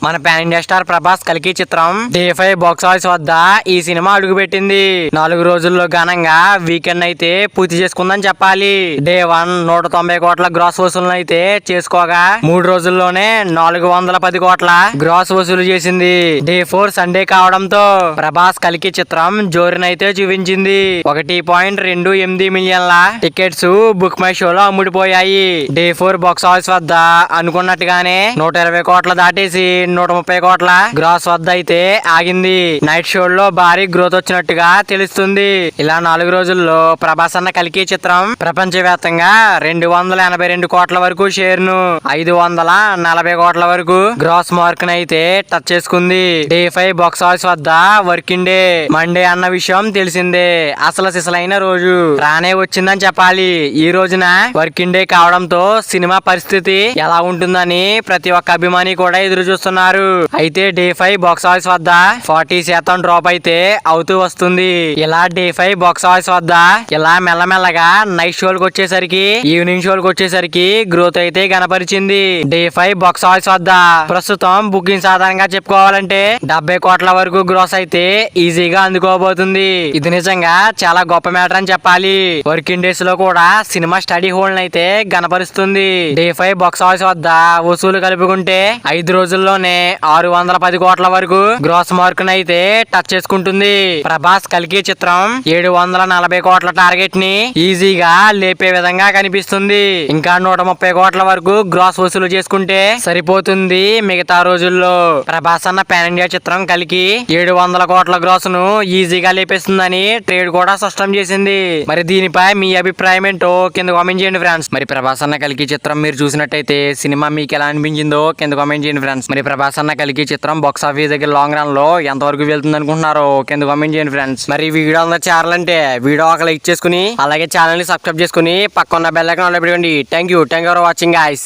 మన pan India star Prabhas కల్కి చిత్రం డే 5 బాక్స్ ఆఫీస్ వద్ద ఈ సినిమా అడుగుపెట్టింది. 4 రోజుల్లో ఘనంగా వీకెండ్ అయితే పూర్తి చేసుకుందని చెప్పాలి. డే 1 190 కోట్ల గ్రాస్ వసూలు అయితే చేసుకోగా 3 రోజుల్లోనే 410 కోట్ల గ్రాస్ వసూలు చేసింది. డే 4 సండే కావడంతో ప్రభాస్ కల్కి చిత్రం జోరునైతే చూపించింది. 1.28 మిలియన్ల టికెట్స్ బుక్ మై షోలో అమ్ముడిపోయాయి. డే 4 బాక్స్ ఆఫీస్ వద్ద అనుకున్నట్టుగానే 120 కోట్ల దాటేసి 130 కోట్ల గ్రాస్ వద్ద అయితే ఆగింది. నైట్ షోల్లో భారీ గ్రోత్ వచ్చినట్టుగా తెలుస్తుంది. ఇలా 4 రోజుల్లో ప్రభాస్ అన్న కల్కి చిత్రం ప్రపంచవ్యాప్తంగా 282 కోట్ల వరకు షేర్ ను 540 కోట్ల వరకు గ్రాస్ మార్క్ అయితే టచ్ చేసుకుంది. డే 5 బాక్స్ ఆఫీస్ వద్ద వర్కింగ్ డే మండే అన్న విషయం తెలిసిందే. అసలు సిసలైన రోజు రానే వచ్చిందని చెప్పాలి. ఈ రోజున వర్కింగ్ డే కావడంతో సినిమా పరిస్థితి ఎలా ఉంటుందని ప్రతి ఒక్క అభిమాని కూడా ఎదురు చూస్తున్నారు. అయితే డే 5 బాక్స్ ఆఫీస్ వద్ద 40% డ్రాప్ అయితే అవుతూ వస్తుంది. ఇలా డే 5 బాక్స్ ఆఫీస్ వద్ద ఇలా మెల్లమెల్లగా నైట్ షోలకు వచ్చేసరికి ఈవినింగ్ షోలకు వచ్చేసరికి గ్రోత్ అయితే కనపరిచింది. డే 5 బాక్స్ ఆఫీస్ వద్ద ప్రస్తుతం బుకింగ్ సాధారణంగా చెప్పుకోవాలంటే 70 కోట్ల వరకు గ్రోస్ అయితే ఈజీగా అందుకోబోతుంది. ఇది నిజంగా చాలా గొప్ప మ్యాటర్ అని చెప్పాలి. వర్కింగ్ డేస్ లో కూడా సినిమా స్టడీ హోల్డ్ అయితే గనపరుస్తుంది. డే 5 బాక్స్ ఆఫీస్ వద్ద వసూలు కలుపుకుంటే 5 రోజుల్లోనే 610 కోట్ల వరకు గ్రాస్ మార్క్ అయితే టచ్ చేసుకుంటుంది. ప్రభాస్ కల్కి చిత్రం 740 కోట్ల టార్గెట్ ని ఈజీగా లేపే విధంగా కనిపిస్తుంది. ఇంకా 130 కోట్ల వరకు గ్రాస్ వసూలు చేసుకుంటే సరిపోతుంది. మిగతా రోజుల్లో ప్రభాస్ అన్న పాన్ ఇండియా చిత్రం కల్కి 700 కోట్ల గ్రాస్ ను ఈజీగా లేపేస్తుందని ట్రేడ్ కూడా స్పష్టం చేసింది. మరి దీనిపై మీ అభిప్రాయం ఏంటో కింద కామెంట్ చేయండి ఫ్రెండ్స్. మరి ప్రభాస్ అన్న కల్కి చిత్రం మీరు చూసినట్టయితే సినిమా మీకు ఎలా అనిపించిందో కింద కామెంట్ చేయండి ఫ్రెండ్స్. మరి ప్రభాస్ అన్న కల్కి చిత్రం బాక్స్ ఆఫీస్ దగ్గర లాంగ్ రన్ లో ఎంత వరకు వెళ్తుంది అనుకుంటున్నారో కింద కామెంట్ చేయండి ఫ్రెండ్స్. మరి వీడియో అందరూ చేరాలంటే వీడియో ఒక లైక్ చేసుకుని అలాగే ఛానల్ ని సబ్స్క్రైబ్ చేసుకుని పక్కన బెల్ ఐకాన్ ఆన్ లో పెట్టుకోండి. Thank you for watching guys.